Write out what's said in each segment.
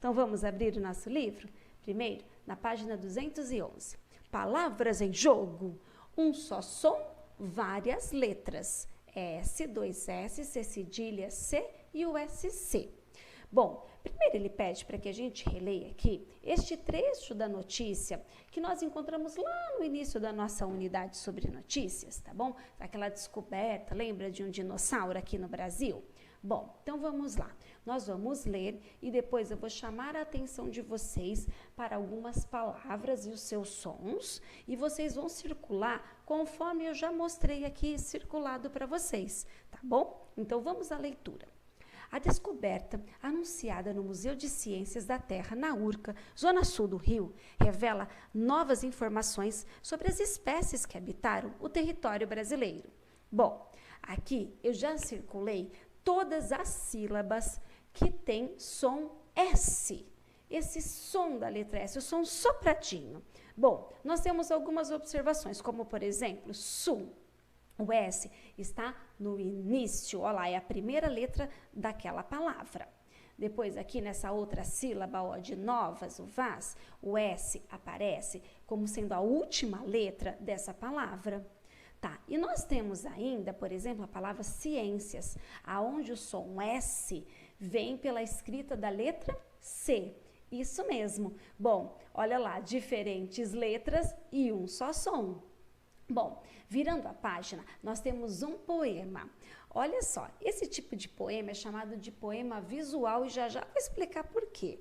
Então, vamos abrir o nosso livro? Primeiro, na página 211. Palavras em jogo. Um só som, várias letras. S, 2 S, C cedilha, C e o SC. Bom, primeiro ele pede para que a gente releia aqui este trecho da notícia que nós encontramos lá no início da nossa unidade sobre notícias, tá bom? Aquela descoberta, lembra de um dinossauro aqui no Brasil? Bom, então vamos lá. Nós vamos ler e depois eu vou chamar a atenção de vocês para algumas palavras e os seus sons e vocês vão circular conforme eu já mostrei aqui circulado para vocês, tá bom? Então vamos à leitura. A descoberta, anunciada no Museu de Ciências da Terra, na Urca, zona sul do Rio, revela novas informações sobre as espécies que habitaram o território brasileiro. Bom, aqui eu já circulei todas as sílabas que têm som S. Esse som da letra S, o som sopradinho. Bom, nós temos algumas observações, como por exemplo, sul. O S está no início, olha lá, é a primeira letra daquela palavra. Depois aqui nessa outra sílaba, ó, de novas, o vas, o S aparece como sendo a última letra dessa palavra. Tá, e nós temos ainda, por exemplo, a palavra ciências, aonde o som S vem pela escrita da letra C. Isso mesmo. Bom, olha lá, diferentes letras e um só som. Bom, virando a página, nós temos um poema. Olha só, esse tipo de poema é chamado de poema visual e já vou explicar por quê.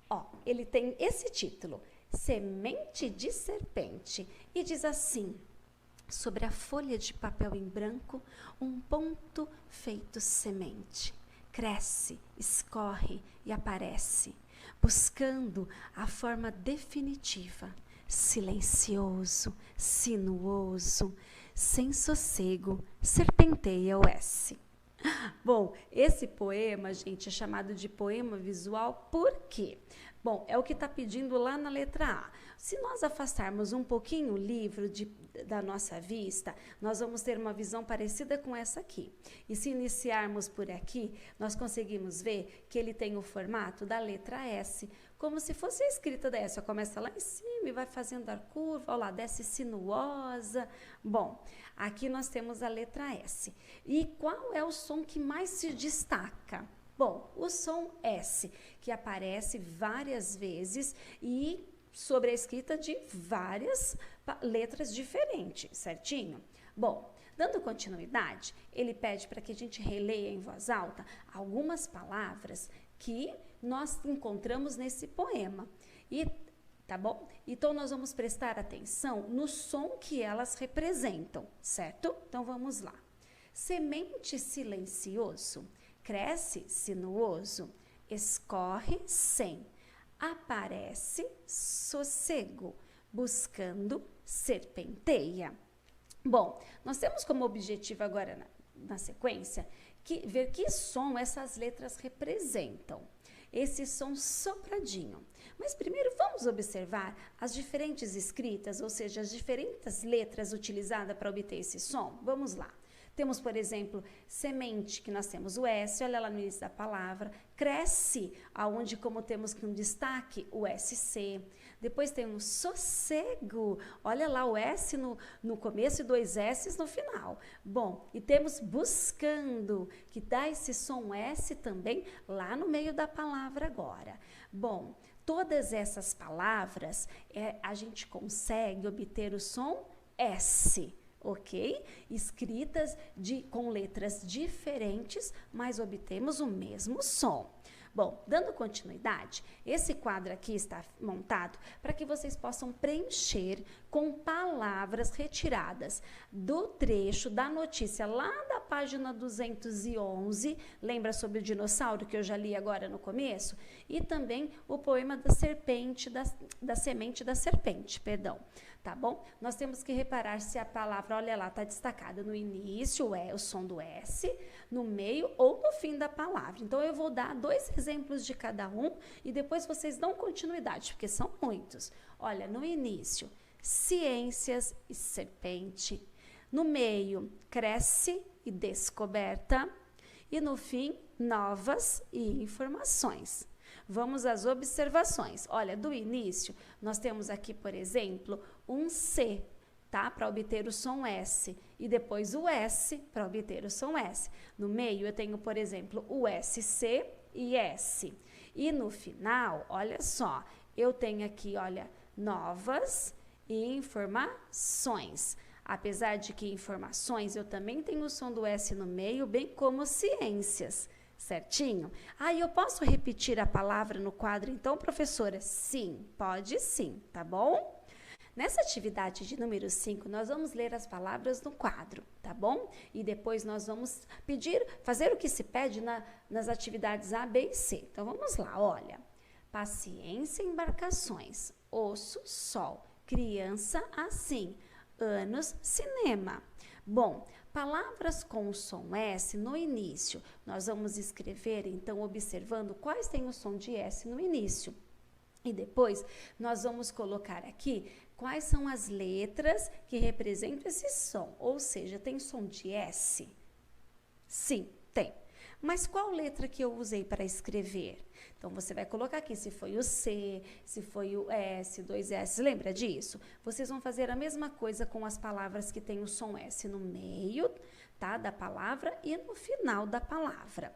Ó, ele tem esse título, Semente de Serpente, e diz assim: sobre a folha de papel em branco, um ponto feito semente. Cresce, escorre e aparece, buscando a forma definitiva. Silencioso, sinuoso, sem sossego, serpenteia o S. Bom, esse poema, gente, é chamado de poema visual por quê? Bom, é o que está pedindo lá na letra A. Se nós afastarmos um pouquinho o livro da nossa vista, nós vamos ter uma visão parecida com essa aqui. E se iniciarmos por aqui, nós conseguimos ver que ele tem o formato da letra S, como se fosse a escrita dessa. Começa lá em cima e vai fazendo a curva, olha lá, desce sinuosa. Bom, aqui nós temos a letra S. E qual é o som que mais se destaca? Bom, o som S, que aparece várias vezes e sobre a escrita de várias letras diferentes, certinho? Bom, dando continuidade, ele pede para que a gente releia em voz alta algumas palavras que nós encontramos nesse poema. E tá bom? Então nós vamos prestar atenção no som que elas representam, certo? Então vamos lá. Semente silencioso, cresce sinuoso, escorre sem, aparece sossego, buscando serpenteia. Bom, nós temos como objetivo agora na sequência ver que som essas letras representam. Esse som sopradinho. Mas primeiro vamos observar as diferentes escritas, ou seja, as diferentes letras utilizadas para obter esse som. Vamos lá. Temos, por exemplo, semente, que nós temos o S, olha lá no início da palavra. Cresce, aonde como temos com destaque o SC. Depois temos sossego, olha lá o S no começo e 2 S no final. Bom, e temos buscando, que dá esse som S também lá no meio da palavra agora. Bom, todas essas palavras, a gente consegue obter o som S. Ok? Escritas com letras diferentes, mas obtemos o mesmo som. Bom, dando continuidade, esse quadro aqui está montado para que vocês possam preencher com palavras retiradas do trecho da notícia lá da página 211, lembra sobre o dinossauro que eu já li agora no começo? E também o poema da serpente, da semente da serpente, perdão. Tá bom? Nós temos que reparar se a palavra, olha lá, está destacada no início, o som do S, no meio ou no fim da palavra. Então, eu vou dar 2 exemplos de cada um e depois vocês dão continuidade, porque são muitos. Olha, no início, ciências e serpente. No meio, cresce e descoberta. E no fim, novas e informações. Vamos às observações. Olha, do início, nós temos aqui, por exemplo, um C, tá? Para obter o som S. E depois o S para obter o som S. No meio, eu tenho, por exemplo, o SC e S. E no final, olha só, eu tenho aqui, olha, novas informações. Apesar de que informações, eu também tenho o som do S no meio, bem como ciências, certinho? Aí eu posso repetir a palavra no quadro, então, professora? Sim, pode sim, tá bom? Nessa atividade de número 5, nós vamos ler as palavras no quadro, tá bom? E depois nós vamos fazer o que se pede nas atividades A, B e C. Então, vamos lá, olha. Paciência, embarcações, osso, sol, criança, assim, anos, cinema. Bom, palavras com o som S no início. Nós vamos escrever, então, observando quais têm o som de S no início. E depois, nós vamos colocar aqui quais são as letras que representam esse som. Ou seja, tem som de S? Sim, tem. Mas qual letra que eu usei para escrever? Então, você vai colocar aqui se foi o C, se foi o S, 2S, lembra disso? Vocês vão fazer a mesma coisa com as palavras que tem o som S no meio, tá, da palavra e no final da palavra.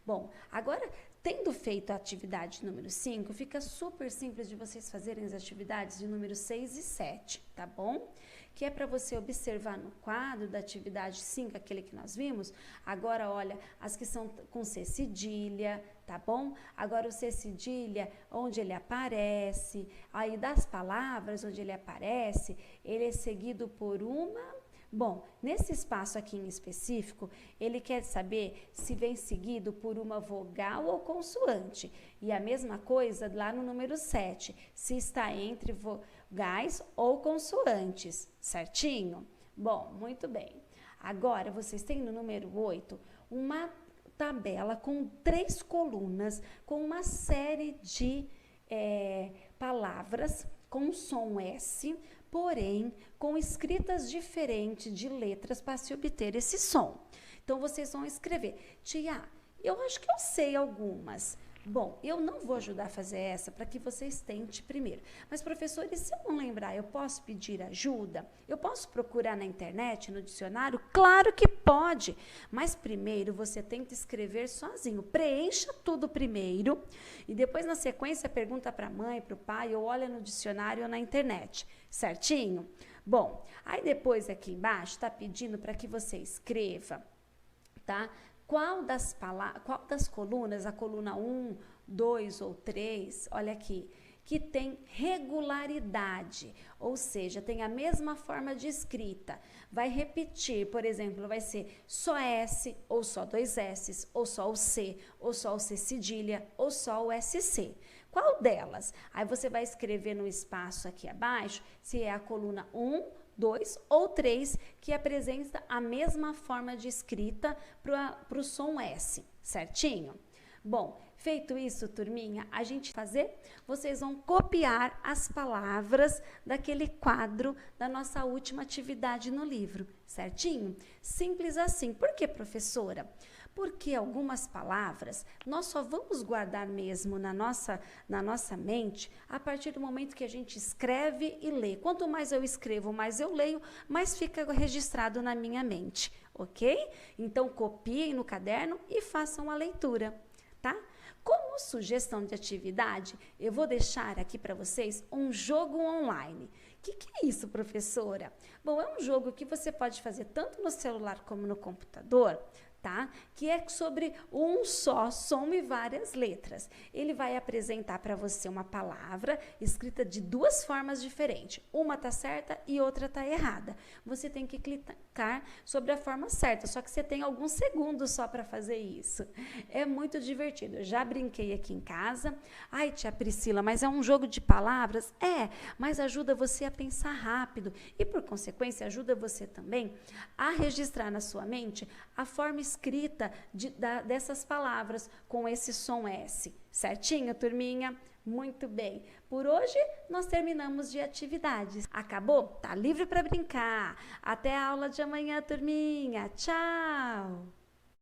Bom, agora, tendo feito a atividade número 5, fica super simples de vocês fazerem as atividades de número 6 e 7, tá bom? Que é para você observar no quadro da atividade 5, aquele que nós vimos. Agora, olha, as que são com C cedilha, tá bom? Agora, o C cedilha, onde ele aparece, aí das palavras onde ele aparece, ele é seguido por uma... Bom, nesse espaço aqui em específico, ele quer saber se vem seguido por uma vogal ou consoante. E a mesma coisa lá no número 7, se está entre vogais ou consoantes, certinho? Bom, muito bem. Agora, vocês têm no número 8 uma tabela com 3 colunas, com uma série de palavras com som S, porém com escritas diferentes de letras para se obter esse som. Então, vocês vão escrever. Tia, eu acho que eu sei algumas. Bom, eu não vou ajudar a fazer essa para que vocês tentem primeiro. Mas, professor, e se eu não lembrar, eu posso pedir ajuda? Eu posso procurar na internet, no dicionário? Claro que pode. Mas primeiro você tenta escrever sozinho. Preencha tudo primeiro e depois, na sequência, pergunta para a mãe, para o pai, ou olha no dicionário ou na internet. Certinho? Bom, aí depois aqui embaixo está pedindo para que você escreva, tá? Qual das colunas, a coluna 1, 2 ou 3, olha aqui, que tem regularidade, ou seja, tem a mesma forma de escrita. Vai repetir, por exemplo, vai ser só S, ou só 2 S, ou só o C, ou só o C cedilha, ou só o SC. Qual delas? Aí você vai escrever no espaço aqui abaixo se é a coluna 1, 2 ou 3 que apresenta a mesma forma de escrita para o som S, certinho? Bom, feito isso, turminha, a gente vocês vão copiar as palavras daquele quadro da nossa última atividade no livro, certinho? Simples assim. Por que, professora? Porque algumas palavras nós só vamos guardar mesmo na nossa mente a partir do momento que a gente escreve e lê. Quanto mais eu escrevo, mais eu leio, mais fica registrado na minha mente, ok? Então, copiem no caderno e façam a leitura, tá? Como sugestão de atividade, eu vou deixar aqui para vocês um jogo online. O que é isso, professora? Bom, é um jogo que você pode fazer tanto no celular como no computador, tá? Que é sobre um só som e várias letras. Ele vai apresentar para você uma palavra escrita de 2 formas diferentes. Uma tá certa e outra tá errada. Você tem que clicar sobre a forma certa, só que você tem alguns segundos só para fazer isso. É muito divertido. Eu já brinquei aqui em casa. Ai, tia Priscila, mas é um jogo de palavras? É, mas ajuda você a pensar rápido e, por consequência, ajuda você também a registrar na sua mente a forma escrita dessas palavras com esse som S. Certinho, turminha? Muito bem. Por hoje, nós terminamos de atividades. Acabou? Tá livre para brincar. Até a aula de amanhã, turminha. Tchau!